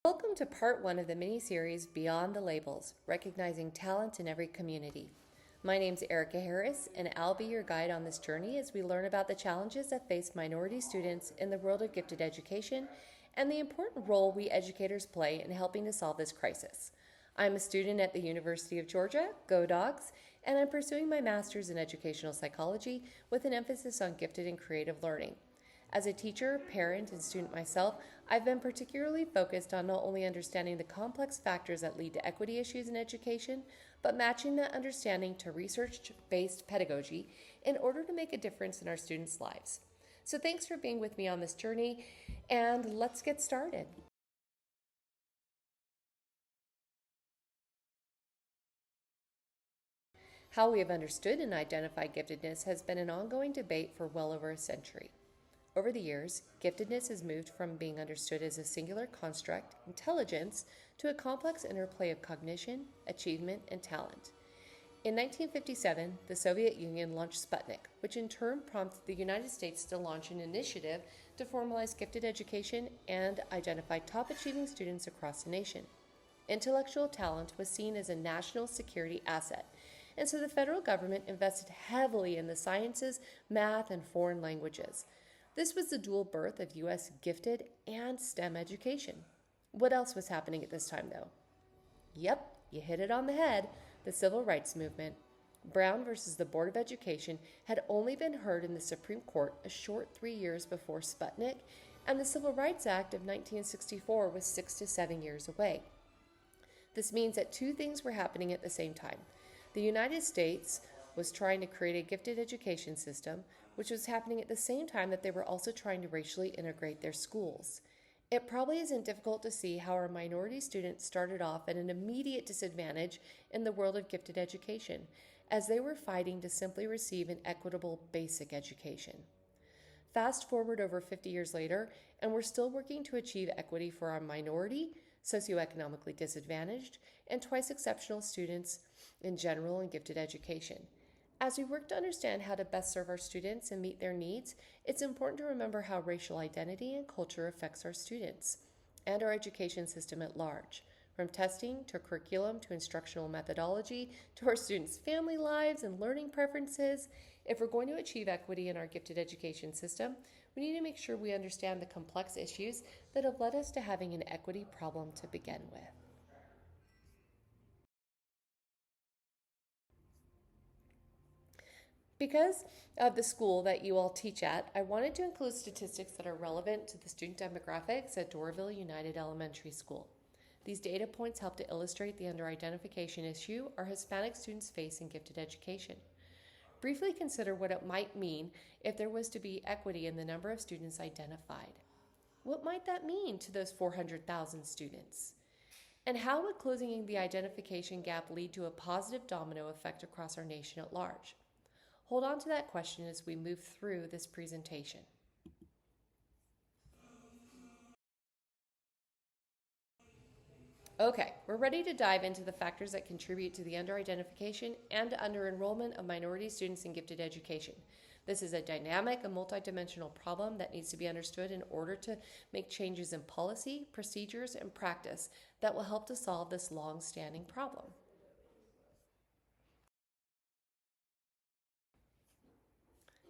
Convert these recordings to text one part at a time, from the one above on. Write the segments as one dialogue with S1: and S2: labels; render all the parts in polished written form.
S1: Welcome to part one of the mini-series Beyond the Labels, Recognizing Talent in Every Community. My name's Erika Harris, and I'll be your guide on this journey as we learn about the challenges that face minority students in the world of gifted education and the important role we educators play in helping to solve this crisis. I'm a student at the University of Georgia, Go Dogs, and I'm pursuing my master's in educational psychology with an emphasis on gifted and creative learning. As a teacher, parent, and student myself, I've been particularly focused on not only understanding the complex factors that lead to equity issues in education, but matching that understanding to research-based pedagogy in order to make a difference in our students' lives. So thanks for being with me on this journey, and let's get started. How we have understood and identified giftedness has been an ongoing debate for well over a century. Over the years, giftedness has moved from being understood as a singular construct, intelligence, to a complex interplay of cognition, achievement, and talent. In 1957, the Soviet Union launched Sputnik, which in turn prompted the United States to launch an initiative to formalize gifted education and identify top-achieving students across the nation. Intellectual talent was seen as a national security asset, and so the federal government invested heavily in the sciences, math, and foreign languages. This was the dual birth of U.S. gifted and STEM education. What else was happening at this time, though? Yep, you hit it on the head, the Civil Rights Movement. Brown versus the Board of Education had only been heard in the Supreme Court a short 3 years before Sputnik, and the Civil Rights Act of 1964 was 6 to 7 years away. This means that two things were happening at the same time. The United States was trying to create a gifted education system, which was happening at the same time that they were also trying to racially integrate their schools. It probably isn't difficult to see how our minority students started off at an immediate disadvantage in the world of gifted education, as they were fighting to simply receive an equitable basic education. Fast forward over 50 years later, and we're still working to achieve equity for our minority, socioeconomically disadvantaged, and twice exceptional students in general and gifted education. As we work to understand how to best serve our students and meet their needs, it's important to remember how racial identity and culture affects our students and our education system at large, from testing to curriculum to instructional methodology to our students' family lives and learning preferences. If we're going to achieve equity in our gifted education system, we need to make sure we understand the complex issues that have led us to having an equity problem to begin with. Because of the school that you all teach at, I wanted to include statistics that are relevant to the student demographics at Doraville United Elementary School. These data points help to illustrate the underidentification issue our Hispanic students face in gifted education. Briefly consider what it might mean if there was to be equity in the number of students identified. What might that mean to those 400,000 students? And how would closing the identification gap lead to a positive domino effect across our nation at large? Hold on to that question as we move through this presentation. Okay, we're ready to dive into the factors that contribute to the underidentification and under-enrollment of minority students in gifted education. This is a dynamic and multidimensional problem that needs to be understood in order to make changes in policy, procedures, and practice that will help to solve this long-standing problem.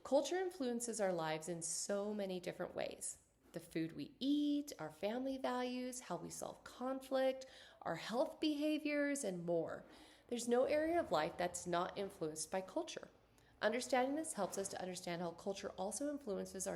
S1: Culture influences our lives in so many different ways. The food we eat, our family values, how we solve conflict, our health behaviors, and more. There's no area of life that's not influenced by culture. Understanding this helps us to understand how culture also influences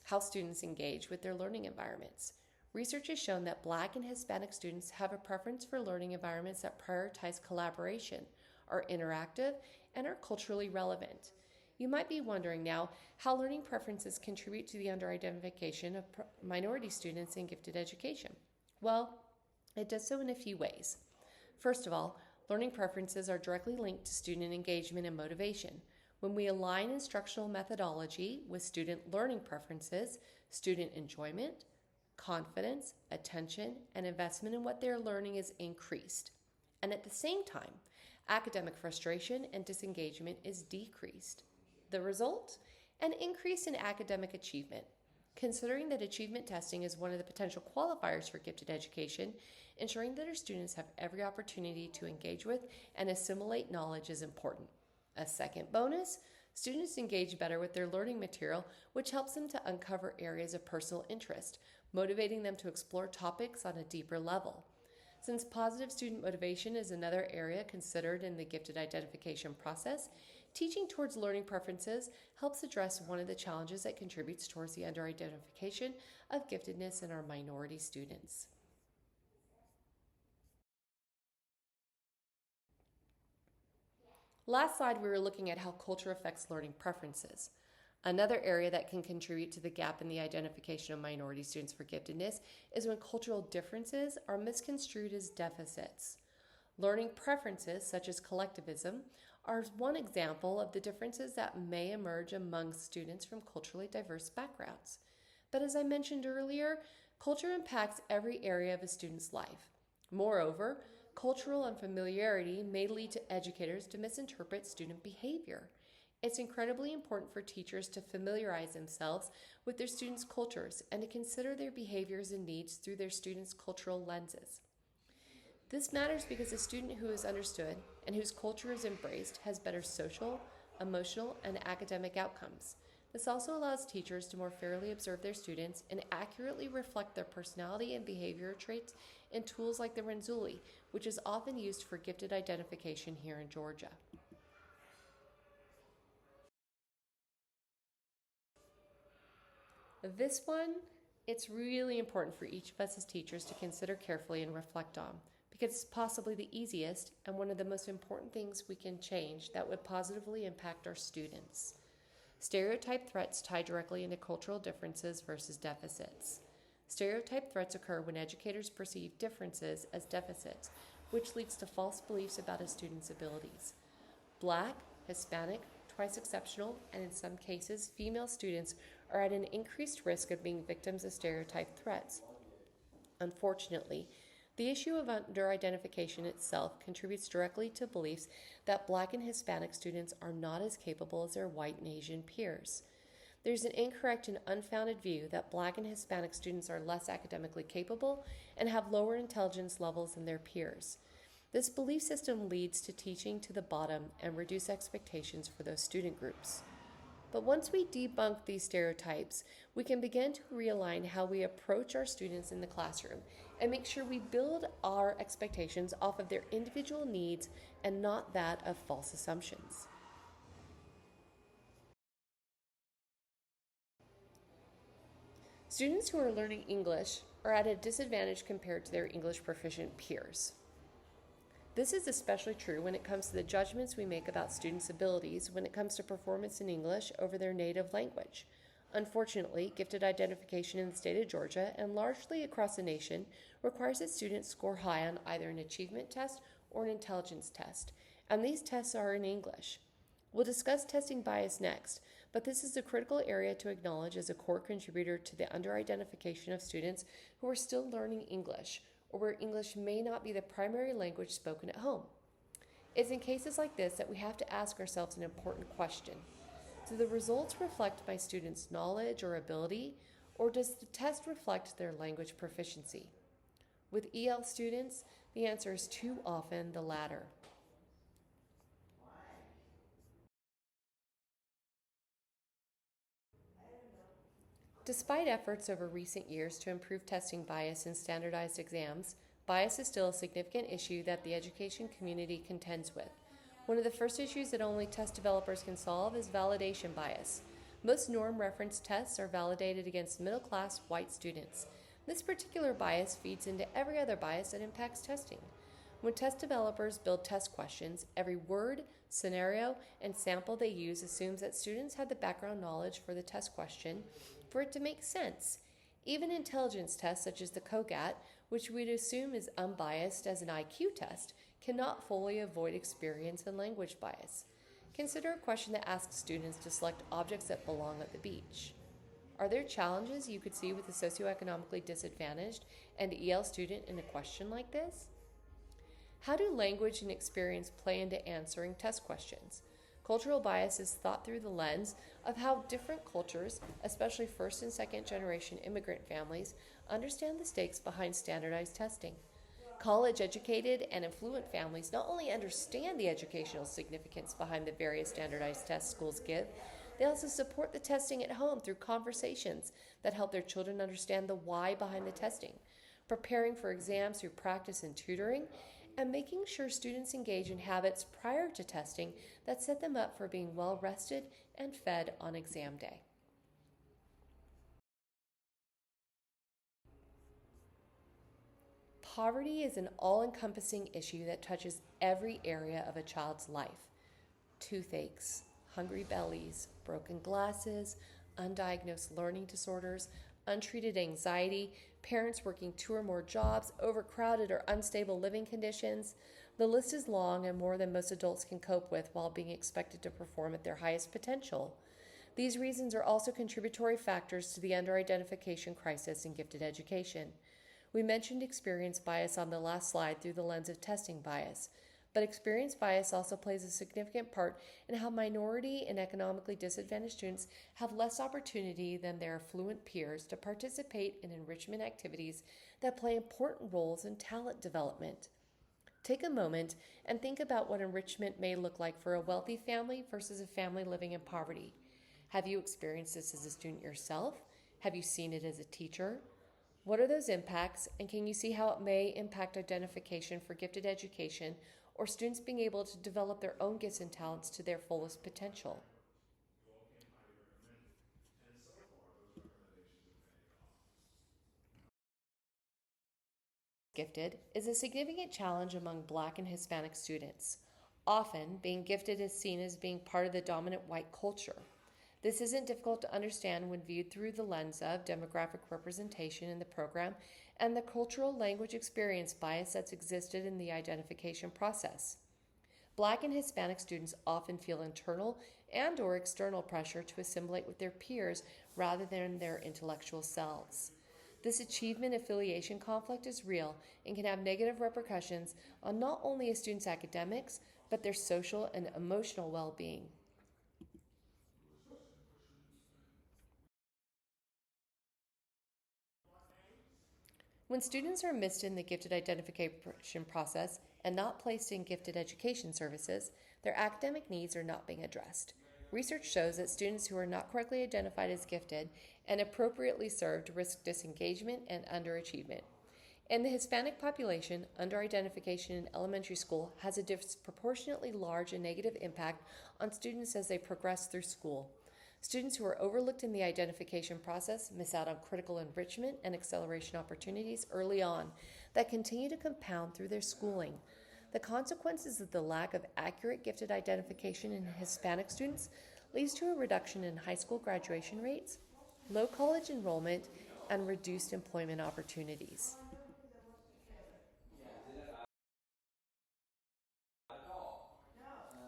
S1: how students engage with their learning environments. Research has shown that Black and Hispanic students have a preference for learning environments that prioritize collaboration, are interactive, and are culturally relevant. You might be wondering now how learning preferences contribute to the underidentification of minority students in gifted education. Well, it does so in a few ways. First of all, learning preferences are directly linked to student engagement and motivation. When we align instructional methodology with student learning preferences, student enjoyment, confidence, attention, and investment in what they're learning is increased. And at the same time, academic frustration and disengagement is decreased. The result? An increase in academic achievement. Considering that achievement testing is one of the potential qualifiers for gifted education, ensuring that our students have every opportunity to engage with and assimilate knowledge is important. A second bonus, students engage better with their learning material, which helps them to uncover areas of personal interest, motivating them to explore topics on a deeper level. Since positive student motivation is another area considered in the gifted identification process, teaching towards learning preferences helps address one of the challenges that contributes towards the underidentification of giftedness in our minority students. Last slide, we were looking at how culture affects learning preferences. Another area that can contribute to the gap in the identification of minority students for giftedness is when cultural differences are misconstrued as deficits. Learning preferences, such as collectivism, are one example of the differences that may emerge among students from culturally diverse backgrounds. But as I mentioned earlier, culture impacts every area of a student's life. Moreover, cultural unfamiliarity may lead to educators to misinterpret student behavior. It's incredibly important for teachers to familiarize themselves with their students' cultures and to consider their behaviors and needs through their students' cultural lenses. This matters because a student who is understood and whose culture is embraced has better social, emotional, and academic outcomes. This also allows teachers to more fairly observe their students and accurately reflect their personality and behavior traits in tools like the Renzulli, which is often used for gifted identification here in Georgia. This one, it's really important for each of us as teachers to consider carefully and reflect on, because it's possibly the easiest and one of the most important things we can change that would positively impact our students. Stereotype threats tie directly into cultural differences versus deficits. Stereotype threats occur when educators perceive differences as deficits, which leads to false beliefs about a student's abilities. Black, Hispanic, twice exceptional, and in some cases, female students are at an increased risk of being victims of stereotype threats. Unfortunately, the issue of underidentification itself contributes directly to beliefs that Black and Hispanic students are not as capable as their white and Asian peers. There's an incorrect and unfounded view that Black and Hispanic students are less academically capable and have lower intelligence levels than their peers. This belief system leads to teaching to the bottom and reduce expectations for those student groups. But once we debunk these stereotypes, we can begin to realign how we approach our students in the classroom and make sure we build our expectations off of their individual needs and not that of false assumptions. Students who are learning English are at a disadvantage compared to their English proficient peers. This is especially true when it comes to the judgments we make about students' abilities when it comes to performance in English over their native language. Unfortunately, gifted identification in the state of Georgia and largely across the nation requires that students score high on either an achievement test or an intelligence test, and these tests are in English. We'll discuss testing bias next, but this is a critical area to acknowledge as a core contributor to the underidentification of students who are still learning English, or where English may not be the primary language spoken at home. It's in cases like this that we have to ask ourselves an important question. Do the results reflect my students' knowledge or ability, or does the test reflect their language proficiency? With EL students, the answer is too often the latter. Despite efforts over recent years to improve testing bias in standardized exams, bias is still a significant issue that the education community contends with. One of the first issues that only test developers can solve is validation bias. Most norm reference tests are validated against middle-class white students. This particular bias feeds into every other bias that impacts testing. When test developers build test questions, every word, scenario, and sample they use assumes that students had the background knowledge for the test question for it to make sense. Even intelligence tests such as the COGAT, which we'd assume is unbiased as an IQ test, cannot fully avoid experience and language bias. Consider a question that asks students to select objects that belong at the beach. Are there challenges you could see with a socioeconomically disadvantaged and EL student in a question like this? How do language and experience play into answering test questions? Cultural bias is thought through the lens of how different cultures, especially first and second generation immigrant families, understand the stakes behind standardized testing. College educated and affluent families not only understand the educational significance behind the various standardized tests schools give, they also support the testing at home through conversations that help their children understand the why behind the testing, preparing for exams through practice and tutoring, and making sure students engage in habits prior to testing that set them up for being well rested and fed on exam day. Poverty is an all-encompassing issue that touches every area of a child's life. Toothaches, hungry bellies, broken glasses, undiagnosed learning disorders, untreated anxiety, parents working 2 or more jobs, overcrowded or unstable living conditions. The list is long and more than most adults can cope with while being expected to perform at their highest potential. These reasons are also contributory factors to the underidentification crisis in gifted education. We mentioned experience bias on the last slide through the lens of testing bias, but experience bias also plays a significant part in how minority and economically disadvantaged students have less opportunity than their affluent peers to participate in enrichment activities that play important roles in talent development. Take a moment and think about what enrichment may look like for a wealthy family versus a family living in poverty. Have you experienced this as a student yourself? Have you seen it as a teacher? What are those impacts, and can you see how it may impact identification for gifted education or students being able to develop their own gifts and talents to their fullest potential? Gifted is a significant challenge among Black and Hispanic students. Often, being gifted is seen as being part of the dominant white culture. This isn't difficult to understand when viewed through the lens of demographic representation in the program and the cultural language experience bias that's existed in the identification process. Black and Hispanic students often feel internal and or external pressure to assimilate with their peers rather than their intellectual selves. This achievement affiliation conflict is real and can have negative repercussions on not only a student's academics, but their social and emotional well-being. When students are missed in the gifted identification process and not placed in gifted education services, their academic needs are not being addressed. Research shows that students who are not correctly identified as gifted and appropriately served risk disengagement and underachievement. In the Hispanic population, underidentification in elementary school has a disproportionately large and negative impact on students as they progress through school. Students who are overlooked in the identification process miss out on critical enrichment and acceleration opportunities early on that continue to compound through their schooling. The consequences of the lack of accurate gifted identification in Hispanic students leads to a reduction in high school graduation rates, low college enrollment, and reduced employment opportunities.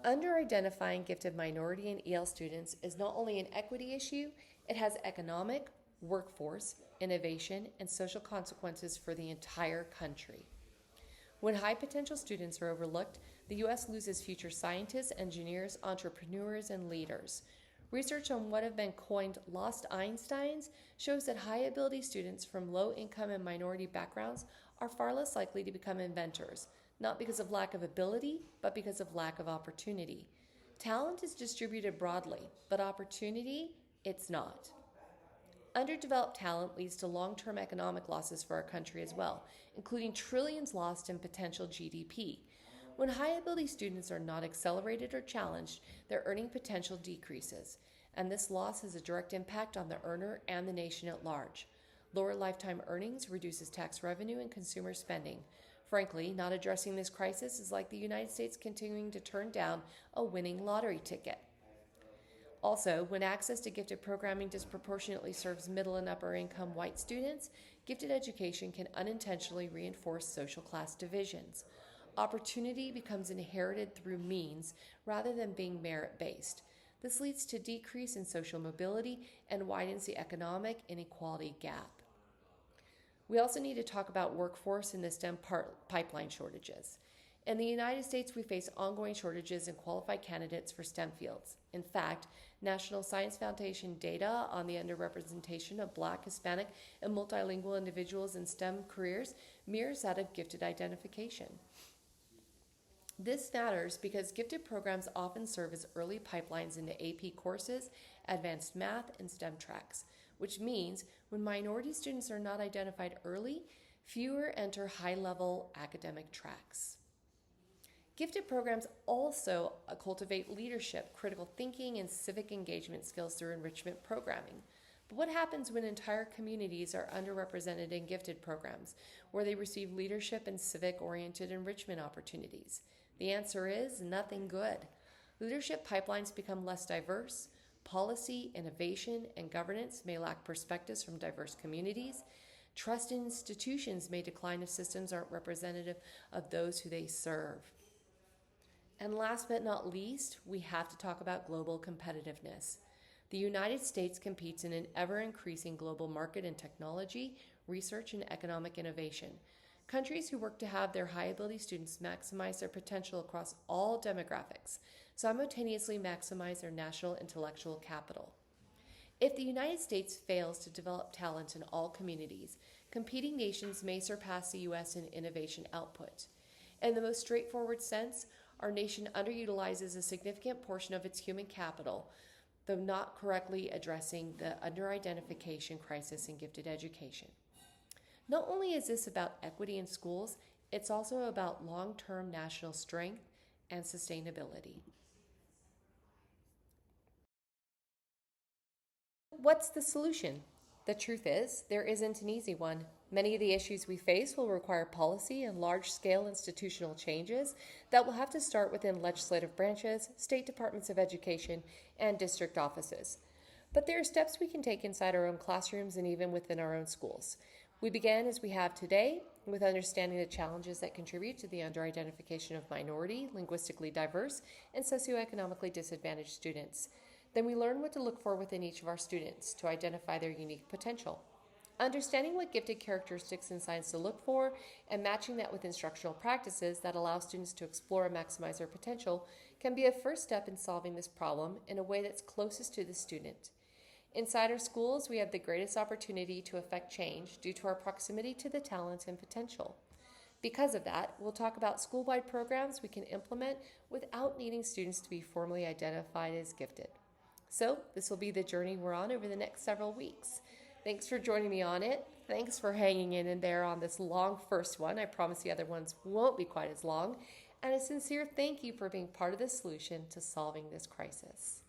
S1: Under-identifying gifted minority and EL students is not only an equity issue, it has economic, workforce, innovation, and social consequences for the entire country. When high potential students are overlooked, the U.S. loses future scientists, engineers, entrepreneurs, and leaders. Research on what have been coined lost Einsteins shows that high ability students from low income and minority backgrounds are far less likely to become inventors, not because of lack of ability, but because of lack of opportunity. Talent is distributed broadly, but opportunity, it's not. Underdeveloped talent leads to long-term economic losses for our country as well, including trillions lost in potential GDP. When high-ability students are not accelerated or challenged, their earning potential decreases, and this loss has a direct impact on the earner and the nation at large. Lower lifetime earnings reduces tax revenue and consumer spending. Frankly, not addressing this crisis is like the United States continuing to turn down a winning lottery ticket. Also, when access to gifted programming disproportionately serves middle and upper income white students, gifted education can unintentionally reinforce social class divisions. Opportunity becomes inherited through means rather than being merit-based. This leads to decrease in social mobility and widens the economic inequality gap. We also need to talk about workforce and the STEM pipeline shortages. In the United States, we face ongoing shortages in qualified candidates for STEM fields. In fact, National Science Foundation data on the underrepresentation of Black, Hispanic, and multilingual individuals in STEM careers mirrors that of gifted identification. This matters because gifted programs often serve as early pipelines into AP courses, advanced math, and STEM tracks, which means when minority students are not identified early, fewer enter high-level academic tracks. Gifted programs also cultivate leadership, critical thinking, and civic engagement skills through enrichment programming. But what happens when entire communities are underrepresented in gifted programs, where they receive leadership and civic-oriented enrichment opportunities? The answer is nothing good. Leadership pipelines become less diverse, policy, innovation, and governance may lack perspectives from diverse communities, trust in institutions may decline if systems aren't representative of those who they serve. And last but not least, we have to talk about global competitiveness. The United States competes in an ever-increasing global market in technology, research, and economic innovation. Countries who work to have their high-ability students maximize their potential across all demographics, simultaneously maximize their national intellectual capital. If the United States fails to develop talent in all communities, competing nations may surpass the U.S. in innovation output. In the most straightforward sense, our nation underutilizes a significant portion of its human capital, though not correctly addressing the underidentification crisis in gifted education. Not only is this about equity in schools, it's also about long-term national strength and sustainability. What's the solution? The truth is, there isn't an easy one. Many of the issues we face will require policy and large-scale institutional changes that will have to start within legislative branches, state departments of education, and district offices. But there are steps we can take inside our own classrooms and even within our own schools. We began as we have today with understanding the challenges that contribute to the underidentification of minority, linguistically diverse, and socioeconomically disadvantaged students. Then we learn what to look for within each of our students to identify their unique potential. Understanding what gifted characteristics in science to look for and matching that with instructional practices that allow students to explore and maximize their potential can be a first step in solving this problem in a way that's closest to the student. Inside our schools, we have the greatest opportunity to affect change due to our proximity to the talent and potential. Because of that, we'll talk about school-wide programs we can implement without needing students to be formally identified as gifted. So this will be the journey we're on over the next several weeks. Thanks for joining me on it. Thanks for hanging in there on this long first one. I promise the other ones won't be quite as long. And a sincere thank you for being part of the solution to solving this crisis.